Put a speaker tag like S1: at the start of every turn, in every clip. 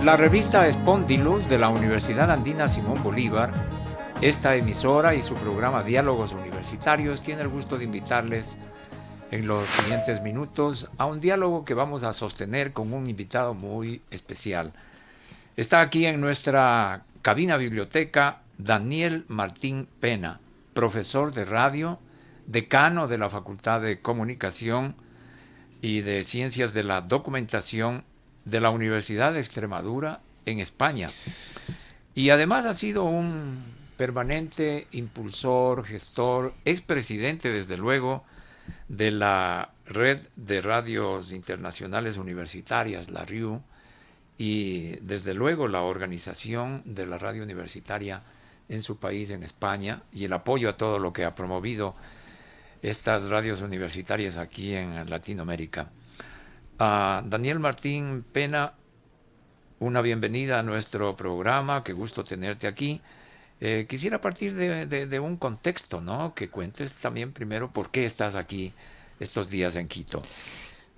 S1: La revista Spondylus de la Universidad Andina Simón Bolívar, esta emisora y su programa Diálogos Universitarios, tiene el gusto de invitarles en los siguientes minutos a un diálogo que vamos a sostener con un invitado muy especial. Está aquí en nuestra cabina biblioteca Daniel Martín Pena, profesor de radio, decano de la Facultad de Comunicación y de Ciencias de la Documentación de la Universidad de Extremadura en España. Y además ha sido un permanente impulsor, gestor, expresidente desde luego de la Red de Radios Internacionales Universitarias, la RIU, y desde luego la organización de la radio universitaria en su país, en España, y el apoyo a todo lo que ha promovido estas radios universitarias aquí en Latinoamérica. Daniel Martín Pena, una bienvenida a nuestro programa, qué gusto tenerte aquí. Quisiera partir de un contexto, ¿no? Que cuentes también primero por qué estás aquí estos días en Quito.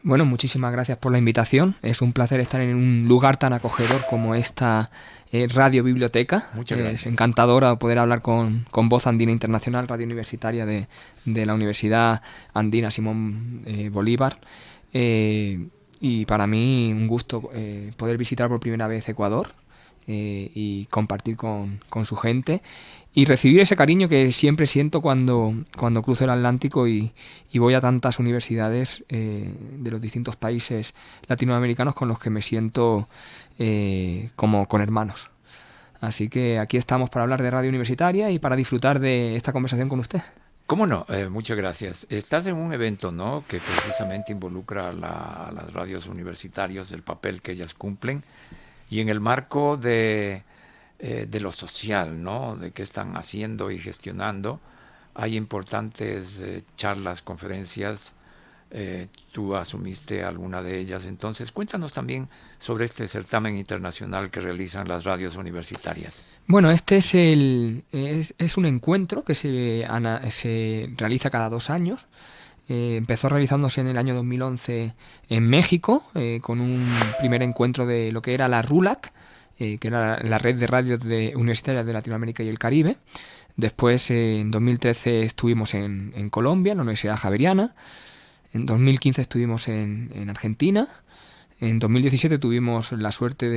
S2: Bueno, muchísimas gracias por la invitación. Es un placer estar en un lugar tan acogedor como esta radio biblioteca.
S1: Muchas gracias.
S2: Es encantadora poder hablar con Voz Andina Internacional, radio universitaria de la Universidad Andina Simón Bolívar. Y para mí un gusto poder visitar por primera vez Ecuador y compartir con su gente y recibir ese cariño que siempre siento cuando cruzo el Atlántico y voy a tantas universidades de los distintos países latinoamericanos con los que me siento como con hermanos. Así que aquí estamos para hablar de radio universitaria y para disfrutar de esta conversación con usted.
S1: ¿Cómo no? Muchas gracias. Estás en un evento, ¿no?, que precisamente involucra a las radios universitarias, el papel que ellas cumplen, y en el marco de lo social, ¿no?, de qué están haciendo y gestionando. Hay importantes charlas, conferencias. Tú asumiste alguna de ellas. Entonces, cuéntanos también sobre este certamen internacional que realizan las radios universitarias.
S2: Bueno, este es un encuentro que se realiza cada 2 años. Empezó realizándose en el año 2011 en México, con un primer encuentro de lo que era la RULAC, que era la red de radios universitarias de Latinoamérica y el Caribe. Después, en 2013 estuvimos en Colombia, en la Universidad Javeriana. En 2015 estuvimos en Argentina. En 2017 tuve yo la suerte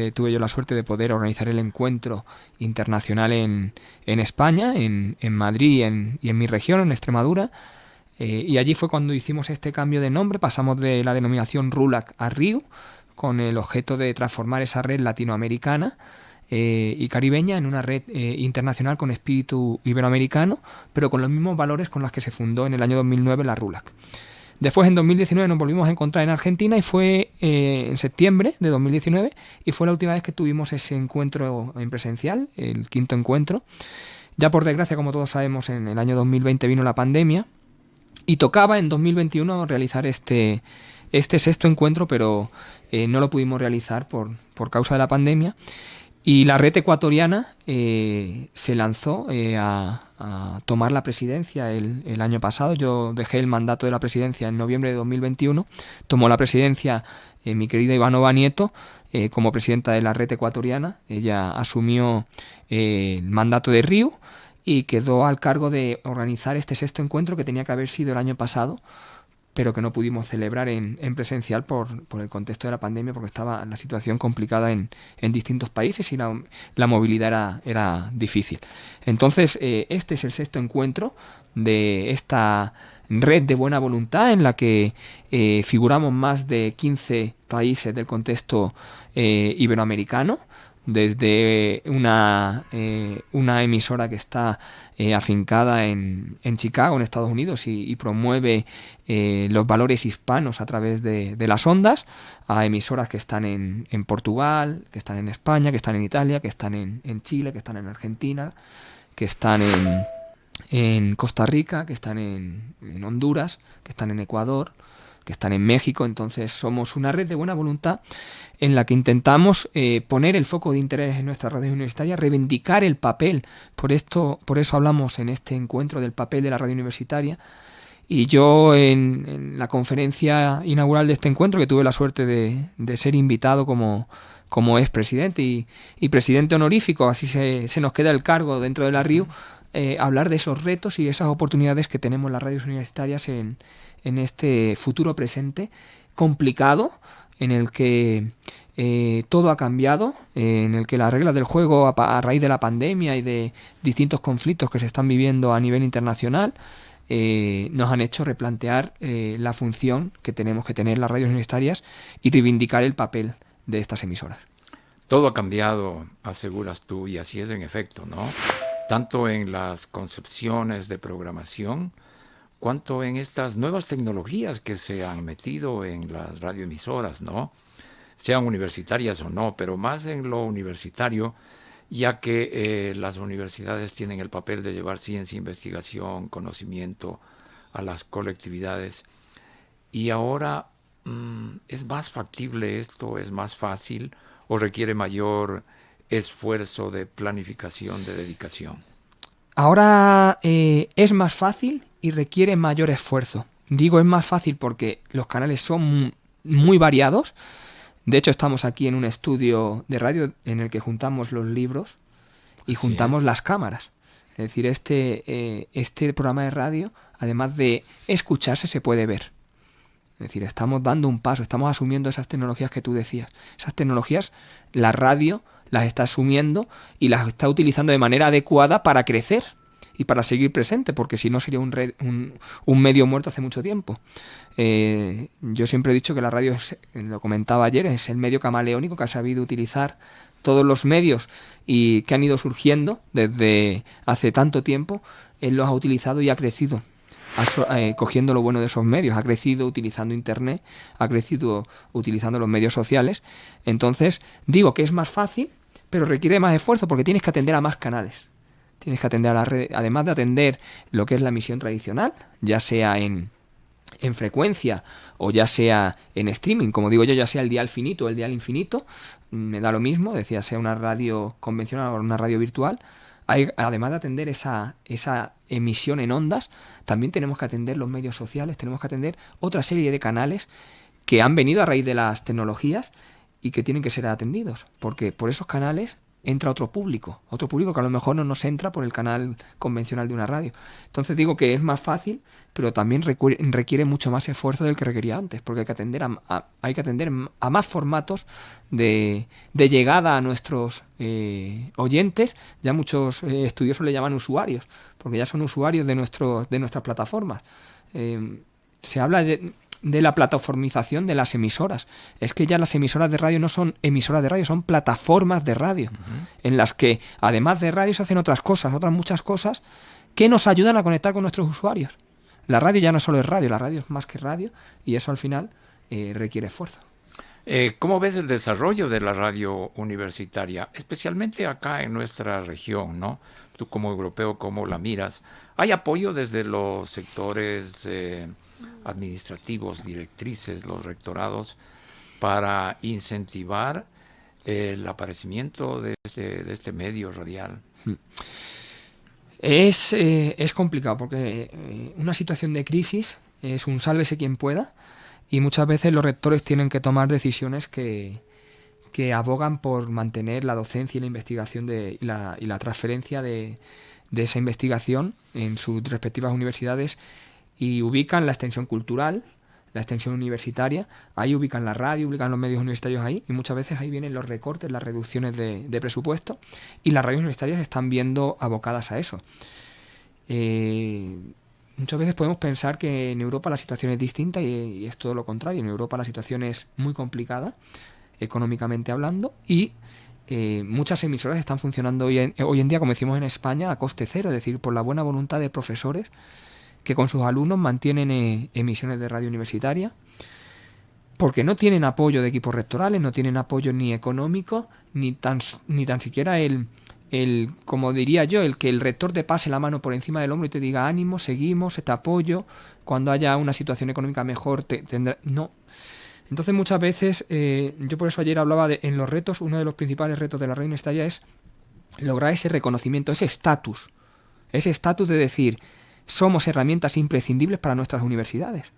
S2: de poder organizar el encuentro internacional en España, en Madrid y en mi región, en Extremadura. Y allí fue cuando hicimos este cambio de nombre. Pasamos de la denominación RULAC a RIU, con el objeto de transformar esa red latinoamericana y caribeña en una red internacional con espíritu iberoamericano, pero con los mismos valores con los que se fundó en el año 2009 la RULAC. Después, en 2019, nos volvimos a encontrar en Argentina y fue en septiembre de 2019 y fue la última vez que tuvimos ese encuentro en presencial, el 5º encuentro. Ya por desgracia, como todos sabemos, en el año 2020 vino la pandemia y tocaba en 2021 realizar este 6º encuentro, pero no lo pudimos realizar por causa de la pandemia. Y la red ecuatoriana se lanzó a tomar la presidencia el año pasado. Yo dejé el mandato de la presidencia en noviembre de 2021. Tomó la presidencia mi querida Ivanova Nieto como presidenta de la red ecuatoriana. Ella asumió el mandato de RIU y quedó al cargo de organizar este 6º encuentro que tenía que haber sido el año pasado, pero que no pudimos celebrar en presencial por el contexto de la pandemia, porque estaba la situación complicada en distintos países y la movilidad era difícil. Entonces, este es el 6º encuentro de esta red de buena voluntad en la que figuramos más de 15 países del contexto iberoamericano, desde una emisora que está afincada en Chicago, en Estados Unidos, y promueve los valores hispanos a través de las ondas, a emisoras que están en Portugal, que están en España, que están en Italia, que están en Chile, que están en Argentina, que están en Costa Rica, que están en Honduras, que están en Ecuador, que están en México. Entonces somos una red de buena voluntad en la que intentamos poner el foco de interés en nuestra radio universitaria, reivindicar el papel. Por eso hablamos en este encuentro del papel de la radio universitaria. Y yo en la conferencia inaugural de este encuentro, que tuve la suerte de ser invitado como expresidente y presidente honorífico, así se nos queda el cargo dentro de la RIU, hablar de esos retos y esas oportunidades que tenemos las radios universitarias en este futuro presente complicado, en el que todo ha cambiado, en el que las reglas del juego a raíz de la pandemia y de distintos conflictos que se están viviendo a nivel internacional nos han hecho replantear la función que tenemos que tener las radios universitarias y reivindicar el papel de estas emisoras.
S1: Todo ha cambiado, aseguras tú, y así es en efecto, ¿no? Tanto en las concepciones de programación, cuanto en estas nuevas tecnologías que se han metido en las radioemisoras, ¿no? Sean universitarias o no, pero más en lo universitario, ya que las universidades tienen el papel de llevar ciencia, investigación, conocimiento a las colectividades. Y ahora es más factible esto, es más fácil, o requiere mayor esfuerzo de planificación, de dedicación.
S2: Ahora es más fácil y requiere mayor esfuerzo. Digo es más fácil porque los canales son muy variados. De hecho, estamos aquí en un estudio de radio en el que juntamos los libros y juntamos las cámaras. Es decir, este programa de radio, además de escucharse, se puede ver. Es decir, estamos dando un paso, estamos asumiendo esas tecnologías que tú decías. Esas tecnologías, la radio las está asumiendo y las está utilizando de manera adecuada para crecer y para seguir presente, porque si no sería un medio muerto hace mucho tiempo. Yo siempre he dicho que la radio, lo comentaba ayer, es el medio camaleónico que ha sabido utilizar todos los medios y que han ido surgiendo desde hace tanto tiempo. Él los ha utilizado y ha crecido, cogiendo lo bueno de esos medios. Ha crecido utilizando Internet, ha crecido utilizando los medios sociales. Entonces, digo que es más fácil, pero requiere más esfuerzo porque tienes que atender a más canales. Tienes que atender a la red, además de atender lo que es la emisión tradicional, ya sea en frecuencia o ya sea en streaming, como digo yo, ya sea el dial finito o el dial infinito, me da lo mismo, decía, sea una radio convencional o una radio virtual. Además de atender esa emisión en ondas, también tenemos que atender los medios sociales, tenemos que atender otra serie de canales que han venido a raíz de las tecnologías y que tienen que ser atendidos, porque por esos canales entra otro público que a lo mejor no nos entra por el canal convencional de una radio. Entonces digo que es más fácil, pero también requiere mucho más esfuerzo del que requería antes, porque hay que atender a más formatos de llegada a nuestros oyentes. Ya muchos estudiosos le llaman usuarios, porque ya son usuarios de nuestras plataformas. Se habla de la plataformización de las emisoras. Es que ya las emisoras de radio no son emisoras de radio, son plataformas de radio, en las que además de radio se hacen otras muchas cosas que nos ayudan a conectar con nuestros usuarios. La radio ya no solo es radio, la radio es más que radio, y eso al final requiere esfuerzo.
S1: ¿Cómo ves el desarrollo de la radio universitaria, especialmente acá en nuestra región, ¿no? Tú como europeo, ¿cómo la miras? ¿Hay apoyo desde los sectores administrativos, directrices, los rectorados, para incentivar el aparecimiento de este medio radial?
S2: Es complicado porque una situación de crisis es un sálvese quien pueda, y muchas veces los rectores tienen que tomar decisiones que abogan por mantener la docencia y la investigación y la transferencia de esa investigación en sus respectivas universidades, y ubican la extensión cultural, la extensión universitaria, ahí ubican la radio, ubican los medios universitarios ahí, y muchas veces ahí vienen los recortes, las reducciones de presupuesto, y las radios universitarias se están viendo abocadas a eso. Muchas veces podemos pensar que en Europa la situación es distinta, y es todo lo contrario. En Europa la situación es muy complicada, económicamente hablando, y muchas emisoras están funcionando hoy en día, como decimos en España, a coste cero, es decir, por la buena voluntad de profesores que con sus alumnos mantienen emisiones de radio universitaria, porque no tienen apoyo de equipos rectorales, no tienen apoyo ni económico, ni tan siquiera el como diría yo, el que el rector te pase la mano por encima del hombro y te diga ánimo, seguimos, te apoyo, cuando haya una situación económica mejor tendrá... No. Entonces muchas veces, yo por eso ayer hablaba en los retos, uno de los principales retos de la radio universitaria es lograr ese reconocimiento, ese estatus de decir, somos herramientas imprescindibles para nuestras universidades.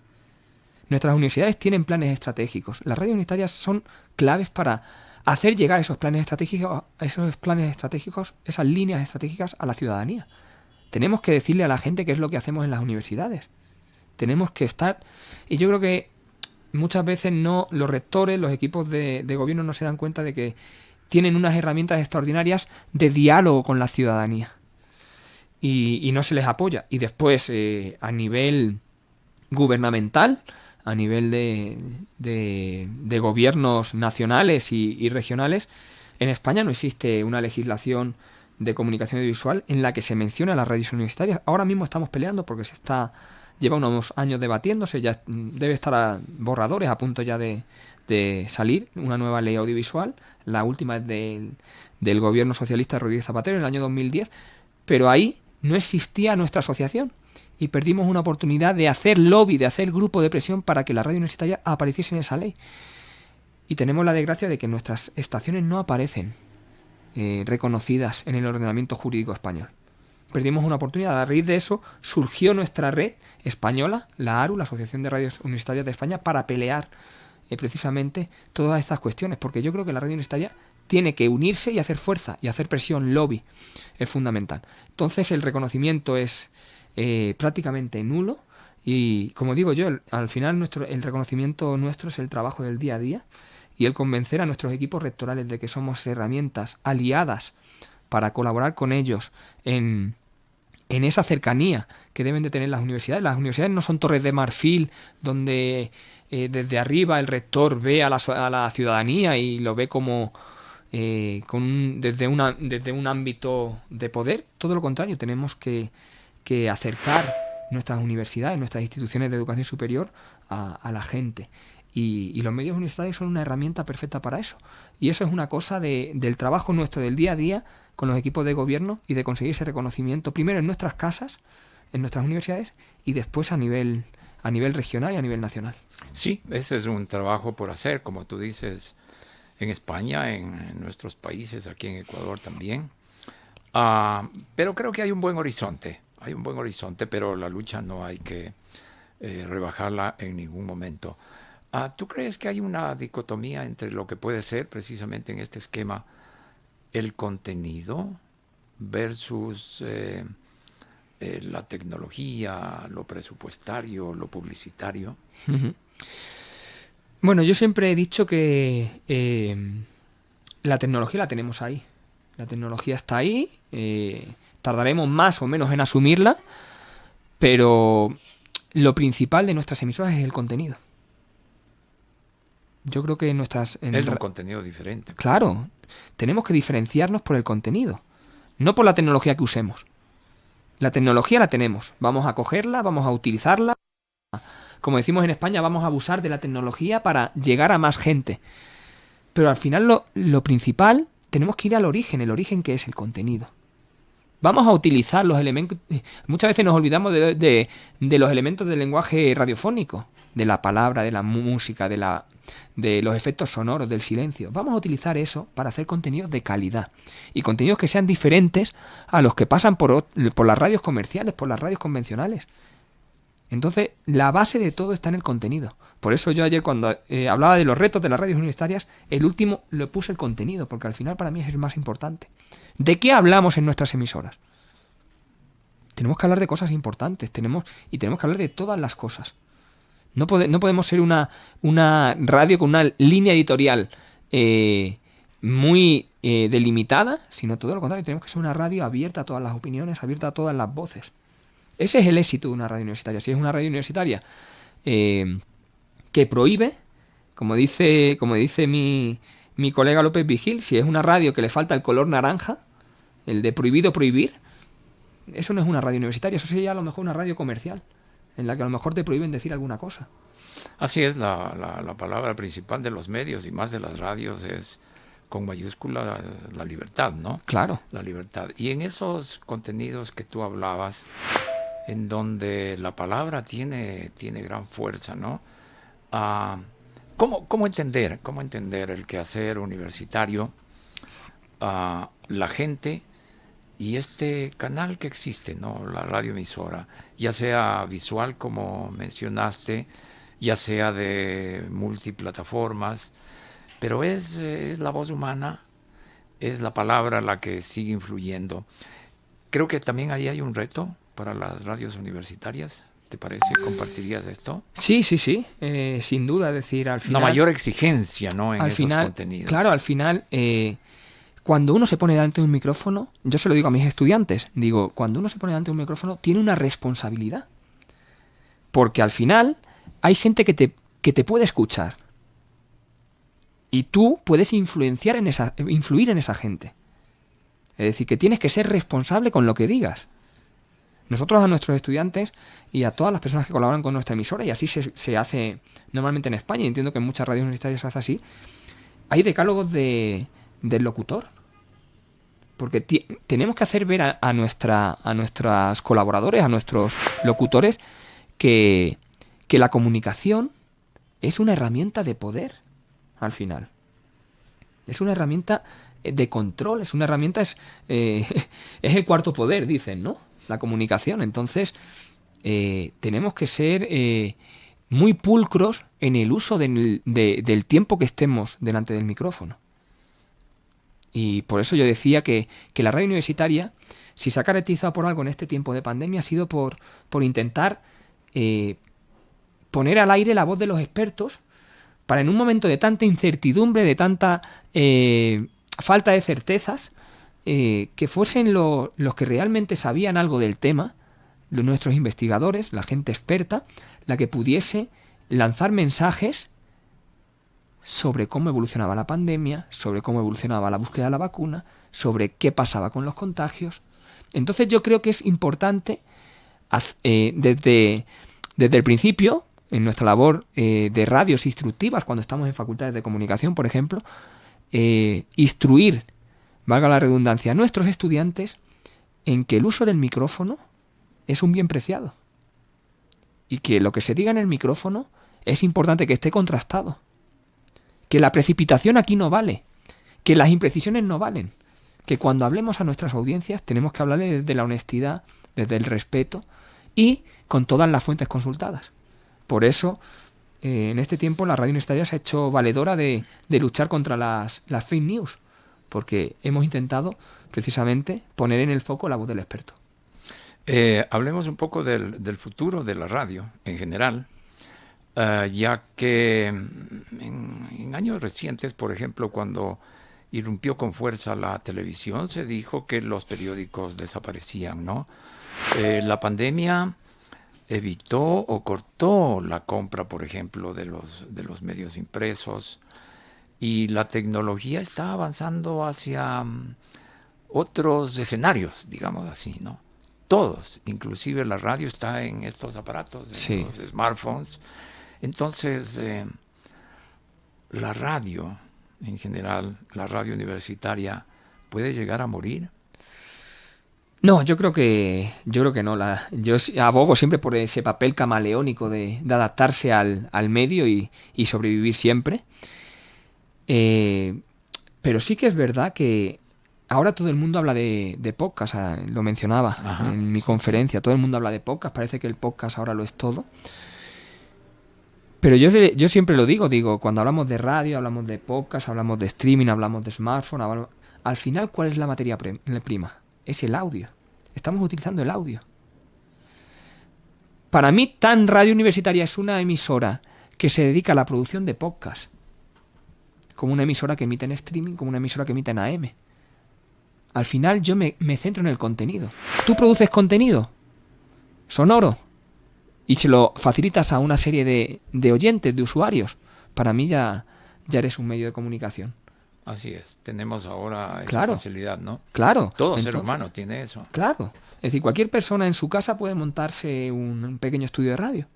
S2: Nuestras universidades tienen planes estratégicos. Las radios universitarias son claves para hacer llegar esos planes estratégicos, esas líneas estratégicas a la ciudadanía. Tenemos que decirle a la gente qué es lo que hacemos en las universidades. Tenemos que estar... Y yo creo que muchas veces los rectores, los equipos de gobierno no se dan cuenta de que tienen unas herramientas extraordinarias de diálogo con la ciudadanía. Y no se les apoya. Y después, a nivel gubernamental, a nivel de gobiernos nacionales y regionales, en España no existe una legislación de comunicación audiovisual en la que se mencione a las radios universitarias. Ahora mismo estamos peleando porque lleva unos años debatiéndose, ya debe estar a borradores, a punto ya de salir una nueva ley audiovisual. La última es del gobierno socialista de Rodríguez Zapatero en el año 2010, pero ahí no existía nuestra asociación y perdimos una oportunidad de hacer lobby, de hacer grupo de presión para que la radio universitaria apareciese en esa ley. Y tenemos la desgracia de que nuestras estaciones no aparecen reconocidas en el ordenamiento jurídico español. Perdimos una oportunidad. A raíz de eso surgió nuestra red española, la ARU, la Asociación de Radios Universitarias de España, para pelear precisamente todas estas cuestiones, porque yo creo que la radio universitaria tiene que unirse y hacer fuerza y hacer presión, lobby, es fundamental. Entonces el reconocimiento es prácticamente nulo y, como digo yo, al final el reconocimiento nuestro es el trabajo del día a día y el convencer a nuestros equipos rectorales de que somos herramientas aliadas para colaborar con ellos en esa cercanía que deben de tener las universidades. Las universidades no son torres de marfil donde desde arriba el rector ve a la ciudadanía y lo ve como desde un ámbito de poder. Todo lo contrario, tenemos que acercar nuestras universidades, nuestras instituciones de educación superior a la gente. Y los medios universitarios son una herramienta perfecta para eso. Y eso es una cosa del trabajo nuestro del día a día con los equipos de gobierno y de conseguir ese reconocimiento primero en nuestras casas, en nuestras universidades y después a nivel regional y a nivel nacional.
S1: Sí, ese es un trabajo por hacer, como tú dices, en España, en nuestros países, aquí en Ecuador también. Pero creo que hay un buen horizonte, pero la lucha no hay que rebajarla en ningún momento. ¿Tú crees que hay una dicotomía entre lo que puede ser precisamente en este esquema el contenido versus la tecnología, lo presupuestario, lo publicitario?
S2: Bueno, yo siempre he dicho que la tecnología la tenemos ahí. La tecnología está ahí, tardaremos más o menos en asumirla, pero lo principal de nuestras emisoras es el contenido. Yo creo que
S1: es un contenido diferente.
S2: Claro, tenemos que diferenciarnos por el contenido, no por la tecnología que usemos. La tecnología la tenemos, vamos a cogerla, vamos a utilizarla. Como decimos en España, vamos a abusar de la tecnología para llegar a más gente. Pero al final lo principal, tenemos que ir al origen. ¿El origen qué es? El contenido. Vamos a utilizar los elementos... Muchas veces nos olvidamos de los elementos del lenguaje radiofónico, de la palabra, de la música, de los efectos sonoros, del silencio. Vamos a utilizar eso para hacer contenidos de calidad. Y contenidos que sean diferentes a los que pasan por las radios comerciales, por las radios convencionales. Entonces, la base de todo está en el contenido. Por eso yo ayer cuando hablaba de los retos de las radios universitarias, el último le puse el contenido, porque al final para mí es el más importante. ¿De qué hablamos en nuestras emisoras? Tenemos que hablar de cosas importantes, tenemos que hablar de todas las cosas. No podemos ser una radio con una línea editorial muy delimitada, sino todo lo contrario, tenemos que ser una radio abierta a todas las opiniones, abierta a todas las voces. Ese es el éxito de una radio universitaria. Si es una radio universitaria que prohíbe, como dice mi colega López Vigil, si es una radio que le falta el color naranja, el de prohibido prohibir, eso no es una radio universitaria, eso sería a lo mejor una radio comercial, en la que a lo mejor te prohíben decir alguna cosa.
S1: Así es, la palabra principal de los medios y más de las radios es con mayúscula la libertad, ¿no?
S2: Claro.
S1: La libertad. Y en esos contenidos que tú hablabas, en donde la palabra tiene gran fuerza, ¿no? ¿Cómo entender el quehacer universitario, la gente y este canal que existe, ¿no? La radioemisora, ya sea visual, como mencionaste, ya sea de multiplataformas, pero es la voz humana, es la palabra la que sigue influyendo. Creo que también ahí hay un reto para las radios universitarias. ¿Te parece? ¿Compartirías esto?
S2: Sí, sin duda. Es decir, al final...
S1: Una mayor exigencia, ¿no? En
S2: al
S1: esos
S2: final,
S1: contenidos.
S2: Claro, al final, cuando uno se pone delante de un micrófono, yo se lo digo a mis estudiantes, digo, cuando uno se pone delante de un micrófono, tiene una responsabilidad. Porque al final hay gente que te puede escuchar. Y tú puedes influir en esa gente. Es decir, que tienes que ser responsable con lo que digas. Nosotros a nuestros estudiantes y a todas las personas que colaboran con nuestra emisora, y así se hace normalmente en España, y entiendo que en muchas radios universitarias se hace así, hay decálogos del locutor. Porque tenemos que hacer ver a nuestros colaboradores, a nuestros locutores, que la comunicación es una herramienta de poder, al final. Es una herramienta de control, es una herramienta, es el cuarto poder, dicen, ¿no? La comunicación. Entonces, tenemos que ser muy pulcros en el uso del tiempo que estemos delante del micrófono. Y por eso yo decía que la radio universitaria, si se ha caracterizado por algo en este tiempo de pandemia, ha sido por intentar poner al aire la voz de los expertos para, en un momento de tanta incertidumbre, de tanta falta de certezas, que fuesen los que realmente sabían algo del tema, nuestros investigadores, la gente experta, la que pudiese lanzar mensajes sobre cómo evolucionaba la pandemia, sobre cómo evolucionaba la búsqueda de la vacuna, sobre qué pasaba con los contagios. Entonces yo creo que es importante, desde el principio, en nuestra labor de radios instructivas, cuando estamos en facultades de comunicación, por ejemplo, instruir, valga la redundancia, a nuestros estudiantes en que el uso del micrófono es un bien preciado. Y que lo que se diga en el micrófono es importante que esté contrastado. Que la precipitación aquí no vale. Que las imprecisiones no valen. Que cuando hablemos a nuestras audiencias tenemos que hablarles desde la honestidad, desde el respeto y con todas las fuentes consultadas. Por eso, en este tiempo la radio universitaria se ha hecho valedora de luchar contra las fake news. Porque hemos intentado precisamente poner en el foco la voz del experto.
S1: Hablemos un poco del futuro de la radio en general, ya que en años recientes, por ejemplo, cuando irrumpió con fuerza la televisión, se dijo que los periódicos desaparecían, ¿no? La pandemia evitó o cortó la compra, por ejemplo, de los medios impresos, y la tecnología está avanzando hacia otros escenarios, digamos así, ¿no? Todos, inclusive la radio está en estos aparatos, en los smartphones. Entonces, la radio, en general, la radio universitaria, ¿puede llegar a morir?
S2: No, yo creo que no. Yo abogo siempre por ese papel camaleónico de adaptarse al medio y sobrevivir siempre. Pero sí que es verdad que ahora todo el mundo habla de podcast, lo mencionaba en mi conferencia, todo el mundo habla de podcast, parece que el podcast ahora lo es todo. Pero yo siempre lo digo, cuando hablamos de radio, hablamos de podcast, hablamos de streaming, hablamos de smartphone, al final, ¿cuál es la materia prima? Es el audio. Estamos utilizando el audio. Para mí, TAN Radio Universitaria es una emisora que se dedica a la producción de podcast, como una emisora que emite en streaming, como una emisora que emite en AM. Al final yo me centro en el contenido. Tú produces contenido sonoro y se lo facilitas a una serie de oyentes, de usuarios. Para mí ya eres un medio de comunicación.
S1: Así es, tenemos ahora esa facilidad, ¿no?
S2: Claro.
S1: Todo ser humano tiene eso.
S2: Claro. Es decir, cualquier persona en su casa puede montarse un pequeño estudio de radio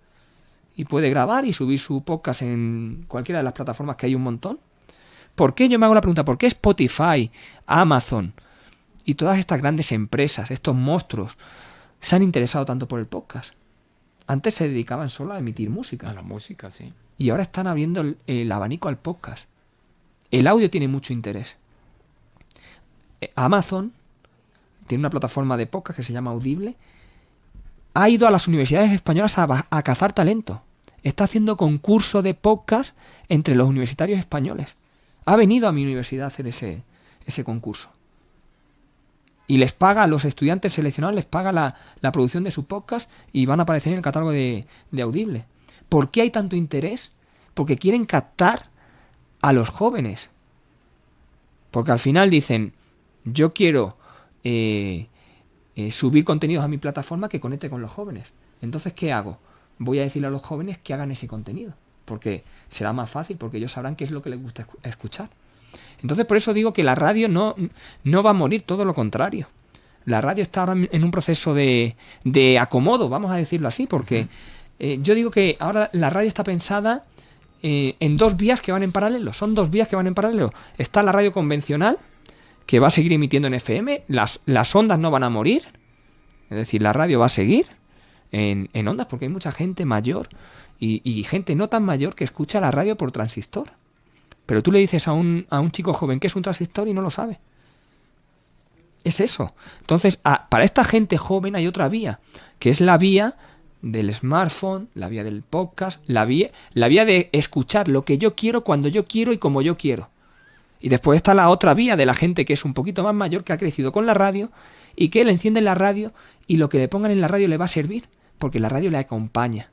S2: y puede grabar y subir su podcast en cualquiera de las plataformas, que hay un montón. ¿Por qué? Yo me hago la pregunta, ¿por qué Spotify, Amazon y todas estas grandes empresas, estos monstruos, se han interesado tanto por el podcast? Antes se dedicaban solo a emitir música.
S1: A la música, sí.
S2: Y ahora están abriendo el abanico al podcast. El audio tiene mucho interés. Amazon tiene una plataforma de podcast que se llama Audible. Ha ido a las universidades españolas a cazar talento. Está haciendo concurso de podcast entre los universitarios españoles. Ha venido a mi universidad a hacer ese concurso. Y les paga a los estudiantes seleccionados, les paga la producción de su podcast y van a aparecer en el catálogo de Audible. ¿Por qué hay tanto interés? Porque quieren captar a los jóvenes. Porque al final dicen, yo quiero subir contenidos a mi plataforma que conecte con los jóvenes. Entonces, ¿qué hago? Voy a decirle a los jóvenes que hagan ese contenido. Porque será más fácil, porque ellos sabrán qué es lo que les gusta escuchar. Entonces, por eso digo que la radio no va a morir, todo lo contrario. La radio está ahora en un proceso de acomodo, vamos a decirlo así, porque yo digo que ahora la radio está pensada en dos vías que van en paralelo. Son dos vías que van en paralelo. Está la radio convencional, que va a seguir emitiendo en FM. Las ondas no van a morir. Es decir, la radio va a seguir en ondas, porque hay mucha gente mayor y gente no tan mayor que escucha la radio por transistor. Pero tú le dices a un chico joven que es un transistor y no lo sabe. Es eso. Entonces, para esta gente joven hay otra vía, que es la vía del smartphone, la vía del podcast, la vía de escuchar lo que yo quiero, cuando yo quiero y como yo quiero. Y después está la otra vía de la gente que es un poquito más mayor, que ha crecido con la radio y que le encienden la radio y lo que le pongan en la radio le va a servir, porque la radio le acompaña.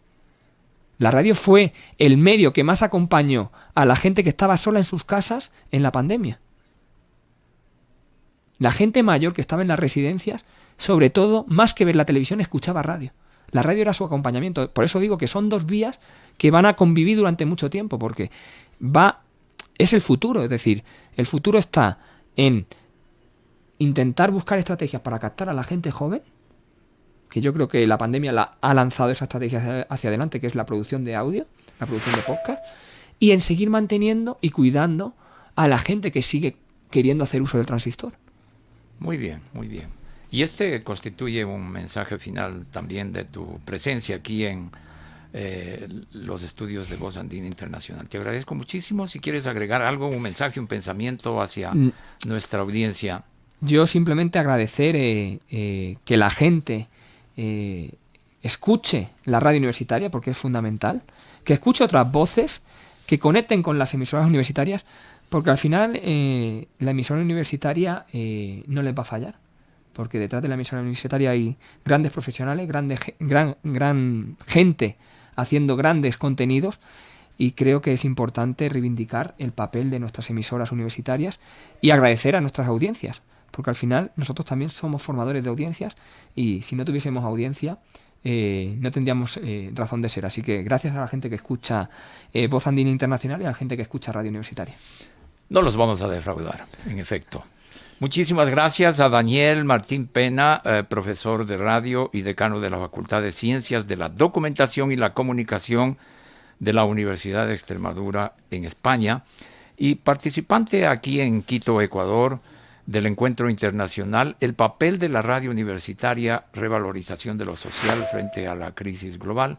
S2: La radio fue el medio que más acompañó a la gente que estaba sola en sus casas en la pandemia. La gente mayor que estaba en las residencias, sobre todo, más que ver la televisión, escuchaba radio. La radio era su acompañamiento. Por eso digo que son dos vías que van a convivir durante mucho tiempo, porque es el futuro. Es decir, el futuro está en intentar buscar estrategias para captar a la gente joven, que yo creo que la pandemia ha lanzado esa estrategia hacia adelante, que es la producción de audio, la producción de podcast, y en seguir manteniendo y cuidando a la gente que sigue queriendo hacer uso del transistor.
S1: Muy bien, muy bien. Y este constituye un mensaje final también de tu presencia aquí en los estudios de Voz Andina Internacional. Te agradezco muchísimo. Si quieres agregar algo, un mensaje, un pensamiento hacia nuestra audiencia.
S2: Yo simplemente agradecer que la gente escuche la radio universitaria, porque es fundamental, que escuche otras voces, que conecten con las emisoras universitarias, porque al final la emisora universitaria no les va a fallar, porque detrás de la emisora universitaria hay grandes profesionales, gran gente haciendo grandes contenidos, y creo que es importante reivindicar el papel de nuestras emisoras universitarias y agradecer a nuestras audiencias, porque al final nosotros también somos formadores de audiencias, y si no tuviésemos audiencia no tendríamos razón de ser. Así que gracias a la gente que escucha Voz Andina Internacional y a la gente que escucha Radio Universitaria.
S1: No los vamos a defraudar, en efecto. Muchísimas gracias a Daniel Martín Pena, profesor de radio y decano de la Facultad de Ciencias de la Documentación y la Comunicación de la Universidad de Extremadura en España y participante aquí en Quito, Ecuador, del Encuentro Internacional El papel de la radio universitaria, revalorización de lo social frente a la crisis global,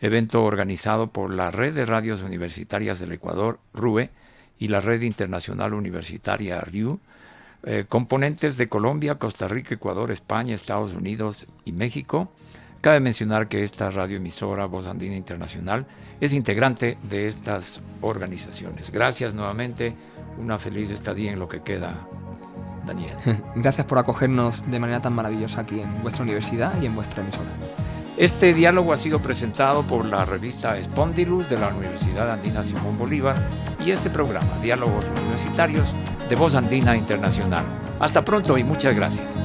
S1: evento organizado por la Red de Radios Universitarias del Ecuador, RUE, y la Red Internacional Universitaria, RIU, componentes de Colombia, Costa Rica, Ecuador, España, Estados Unidos y México. Cabe mencionar que esta radioemisora Voz Andina Internacional es integrante de estas organizaciones. Gracias nuevamente, una feliz estadía en lo que queda, Daniel.
S2: Gracias por acogernos de manera tan maravillosa aquí en vuestra universidad y en vuestra emisora.
S1: Este diálogo ha sido presentado por la revista Spondylus de la Universidad Andina Simón Bolívar y este programa, Diálogos Universitarios de Voz Andina Internacional. Hasta pronto y muchas gracias.